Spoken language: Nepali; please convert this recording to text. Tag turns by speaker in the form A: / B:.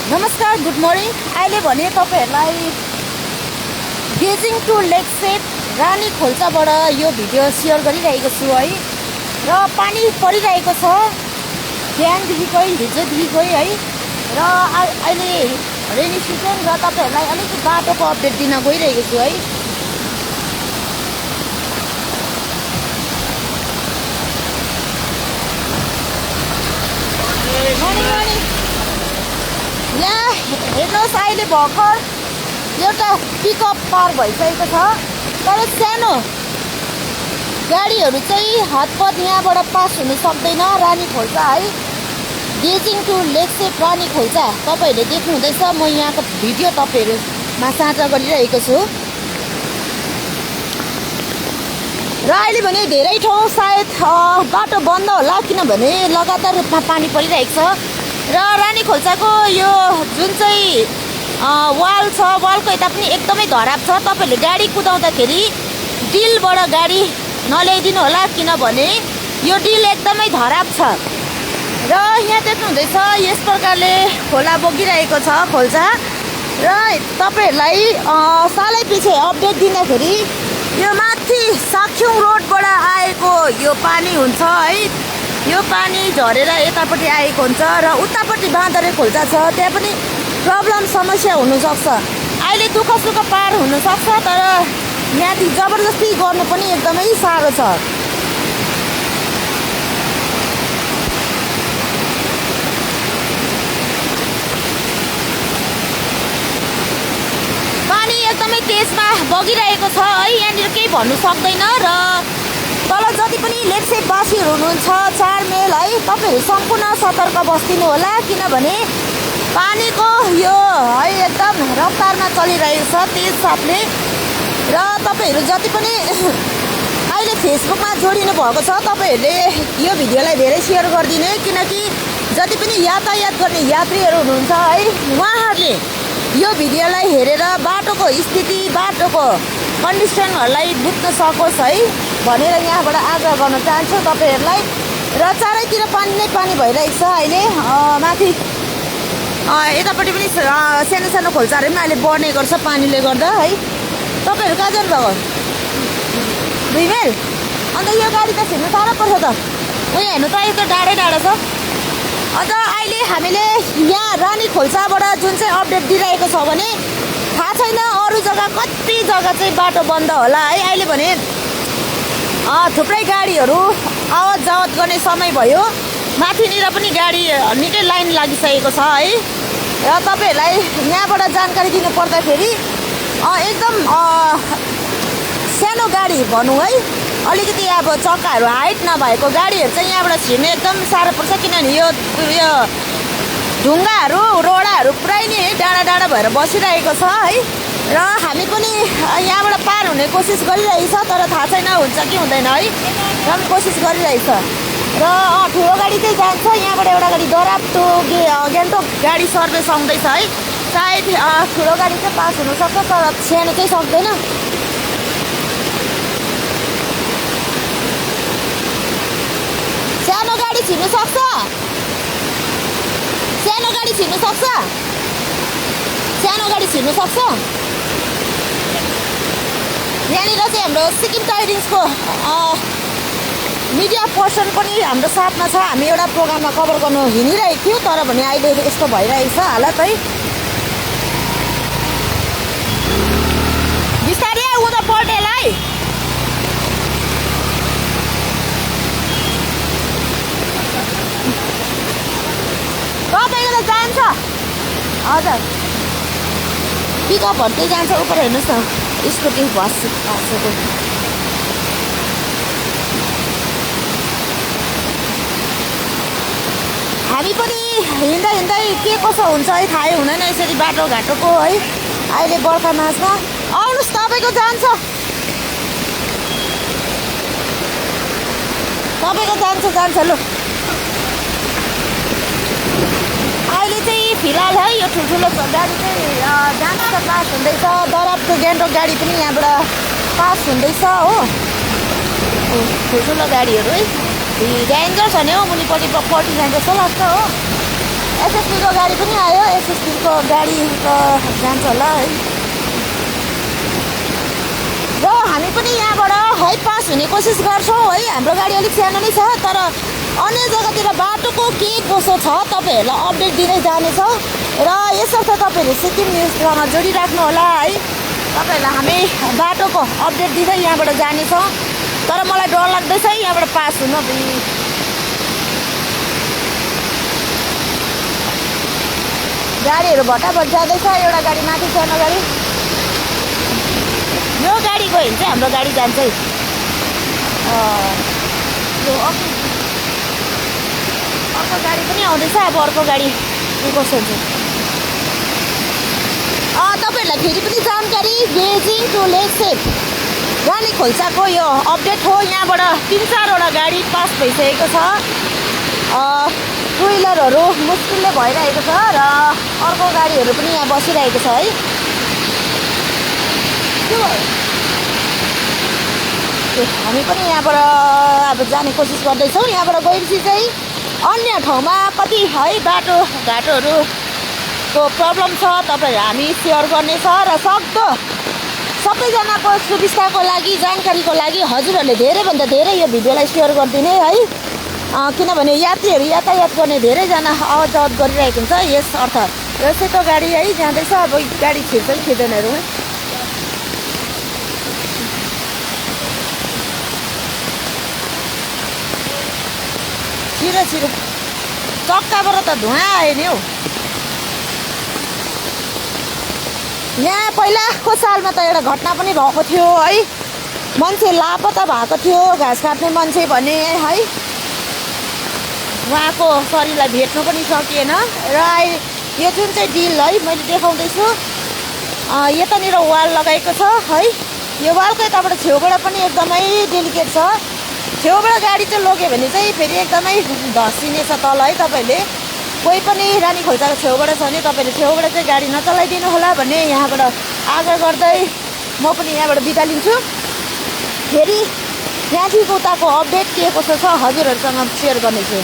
A: नमस्कार, गुड मर्निङ। अहिले भने तपाईहरुलाई गेजिङ टु लेकसेप रानी खोल्साबाट यो भिडियो सेयर गरिरहेको छु है। र पानी परिरहेको छ बिहानदेखिकै, हिजोदेखिकै है। र अहिले रेनी सिजन र तपाईहरुलाई अलिकति बाटोको अपडेट दिन गइरहेको छु है। यहाँ हेर्नुहोस्, अहिले भर्खर एउटा पिकअप पार भइसकेको छ, तर सानो गाडीहरू चाहिँ हतपत यहाँबाट पास हुन सक्दैन। रानी खोल्सा है, गेजिङ टु लेकसेप रानी खोल्सा तपाईहरुले देख्नुहुँदैछ। म यहाँको भिडियो तपाईहरुमा साझा गरिरहेको छु। र अहिले भने धेरै ठाउँ सायद बाटो बन्द होला, किनभने लगातार रूपमा पानी परिरहेको छ। र रानी खोल्साको यो जुन चाहिँ वाल छ, वालको यता पनि एकदमै धराप छ। तपाईहरुले गाडी कुदाउँदाखेरि डिलबाट गाडी नल्याइदिनु होला, किनभने यो डिल एकदमै धराप छ। र यहाँ देख्नुहुँदैछ यस प्रकारले खोला बगिरहेको छ खोल्सा। र तपाईहरुलाई सालै पछि अपडेट दिँदाखेरि यो माथि साख्युङ रोडबाट आएको यो पानी हुन्छ है। यो पानी झरेर यतापट्टि आएको हुन्छ र उतापट्टि बाँदरे खोल्सा छ, त्यहाँ पनि प्रब्लम समस्या हुनसक्छ। अहिले दुःख सुख पार हुनसक्छ, तर यहाँदेखि जबरजस्ती गर्नु पनि एकदमै साह्रो छ। पानी एकदमै तेजमा बगिरहेको छ है, यहाँनिर केही भन्नु सक्दैन। र तल जति पनि लेकसेपवासीहरू हुनुहुन्छ 4 मेल है, तपाईहरु सम्पूर्ण सतर्क बस्दिनु होला, किनभने पानीको यो है एकदम रफ्तारमा चलिरहेको छ तेज साथले। र तपाईहरु जति पनि अहिले फेसबुकमा जोडिनु भएको छ, तपाईहरुले यो भिडियोलाई धेरै सेयर गरिदिनु, किनकि जति पनि यातायात गर्ने यात्रीहरू हुनुहुन्छ है, उहाँहरूले यो भिडियोलाई हेरेर बाटोको स्थिति, बाटोको कन्डिसनहरूलाई बुझ्न सकोस् है भनेर यहाँबाट आग्रह गर्न चाहन्छु तपाईहरुलाई। र चारैतिर पानी नै पानी भइरहेको छ अहिले। माथि यतापट्टि पनि सानो सानो खोल्साहरू पनि अहिले बढ्ने गर्छ पानीले गर्दा है। तपाईहरु कहाँ जानुभएको? 2 मेल? अन्त यो गाडी त छिर्नु साह्रो पर्छ त। उयो हेर्नु त, यो त डाँडै डाँडो छ। अन्त अहिले हामीले यहाँ रानी खोल्साबाट जुन चाहिँ अपडेट दिइरहेको छ भने थाहा छैन अरू जग्गा कति जग्गा चाहिँ बाटो बन्द होला है। अहिले भने थुप्रै गाडीहरू आवत जावत गर्ने समय भयो, माथिनिर पनि गाडी निकै लाइन लागिसकेको छ है। र तपाईहरुलाई यहाँबाट जानकारी दिनु पर्दाखेरि एकदम सानो गाडी भनौँ है, अलिकति अब चक्काहरू हाइट नभएको गाडीहरू चाहिँ यहाँबाट छिर्ने एकदम साह्रो पर्छ, किनभने यो ढुङ्गाहरू रोडाहरू पुरै नै डाँडा डाँडा भएर बसिरहेको छ है। र हामी पनि यहाँबाट पार हुने कोसिस गरिरहेछ, तर थाहा छैन हुन्छ कि हुँदैन है। र पनि कोसिस गरिरहेछ। र ठुलो गाडी चाहिँ जान्छ यहाँबाट, एउटा गाडी दराप टु गान्तोक गाडी सर्भिस आउँदैछ है। सायद ठुलो गाडी चाहिँ पास हुनसक्छ, तर सानो चाहिँ सक्दैन। सानो गाडी छिर्नु सक्छ, सानो गाडी छिर्नु सक्छ, सानो गाडी छिर्नु सक्छ। यहाँनिर चाहिँ हाम्रो सिक्किम टाइडिङ्सको मिडिया पर्सन पनि हाम्रो साथमा छ। हामी एउटा प्रोग्राममा कभर गर्नु हिँडिरहेको थियौँ, तर भने अहिले यस्तो भइरहेको छ हालत है। बिस्तारै उँधो पल्टेलाई तपाईँको त जान्छ। हजुर, पिकअपहरू चाहिँ जान्छ। उपर हेर्नुहोस् न, स्कुटी बसेको। हामी पनि हिँड्दा हिँड्दै के कसो हुन्छ है थाहै हुँदैन यसरी बाटोघाटोको है। अहिले बर्खा माझमा आउनुहोस्, तपाईँको जान्छ, तपाईँको जान्छ लु। अहिले चाहिँ फिलहाल है यो ठुल्ठुलो गाडी चाहिँ जान्छ, पास हुँदैछ। दराप टु गान्तोक गाडी पनि यहाँबाट पास हुँदैछ हो। ठुल्ठुलो गाडीहरू है, डेन्जर छ नि हौ, मुनिपट्टि पल्टी जान्छ जस्तो लाग्छ हो। एसएसपीको गाडी पनि आयो। एसएसपीको गाडी त जान्छ होला है। र हामी पनि यहाँबाट है पास हुने कोसिस गर्छौँ है। हाम्रो गाडी अलिक सानो नै छ, तर अन्य जग्गातिर बाटोको के कसो छ तपाईँहरूलाई अपडेट दिँदै जानेछौँ। र यसर्थ तपाईँहरू सिक्किम न्युजसँग जोडिराख्नु होला है। तपाईँहरूलाई हामी बाटोको अपडेट दिँदै यहाँबाट जानेछौँ। तर मलाई डर लाग्दैछ है यहाँबाट पास हुन। गाडीहरू भटाभट जाँदैछ। एउटा गाडी माथि सानो गाडी, यो गाडी गयो भने चाहिँ हाम्रो गाडी जान्छ है। यो अर्को गाडी पनि आउँदैछ। अब अर्को गाडी के कसो हुन्छ तपाईँहरूलाई फेरि पनि जानकारी। गेजिङ टु लेकसेप रानी खोल्साको यो अपडेट हो। यहाँबाट 3-4वटा गाडी पास भइसकेको छ। टु व्हिलरहरू मुस्किलले भइरहेको छ र अर्को गाडीहरू पनि यहाँ बसिरहेको छ है। हामी पनि यहाँबाट अब जाने कोसिस गर्दैछौँ। यहाँबाट गएपछि चाहिँ अन्य ठाउँमा कति है बाटोघाटोहरूको प्रब्लम छ तपाईँहरू हामी सेयर गर्नेछ। र सक्दो सबैजनाको सुविस्ताको लागि, जानकारीको लागि हजुरहरूले धेरैभन्दा धेरै यो भिडियोलाई सेयर गरिदिने है। किनभने यात्रीहरू यातायात गर्ने धेरैजना आवत जावत गरिरहेको हुन्छ। यस अर्थ यो सेतो गाडी है जाँदैछ। अब गाडी छिर्छ कि छिर्दैनहरू छिरो छिरो चक्काबाट त धुवा आयो नि हौ। यहाँ पहिलाको सालमा त एउटा घटना पनि भएको थियो है। मान्छे लापता भएको थियो, घाँस काट्ने मान्छे भने है। उहाँको शरीरलाई भेट्नु पनि सकिएन। र यो जुन चाहिँ डिल है मैले देखाउँदैछु, यतानिर वाल लगाएको छ है। यो वालको यताबाट छेउबाट पनि एकदमै डेलिकेट छ। छेउबाट गाडी चाहिँ लग्यो भने चाहिँ फेरि एकदमै धसिनेछ तल है। तपाईँहरूले कोही पनि रानी खोल्साको छेउबाट छ भने तपाईँले छेउबाट चाहिँ गाडी नचलाइदिनु होला भन्ने यहाँबाट आग्रह गर्दै म पनि यहाँबाट बिदा लिन्छु। फेरि यहाँदेखि उताको अपडेट के कसो छ हजुरहरूसँग सेयर गर्नेछु।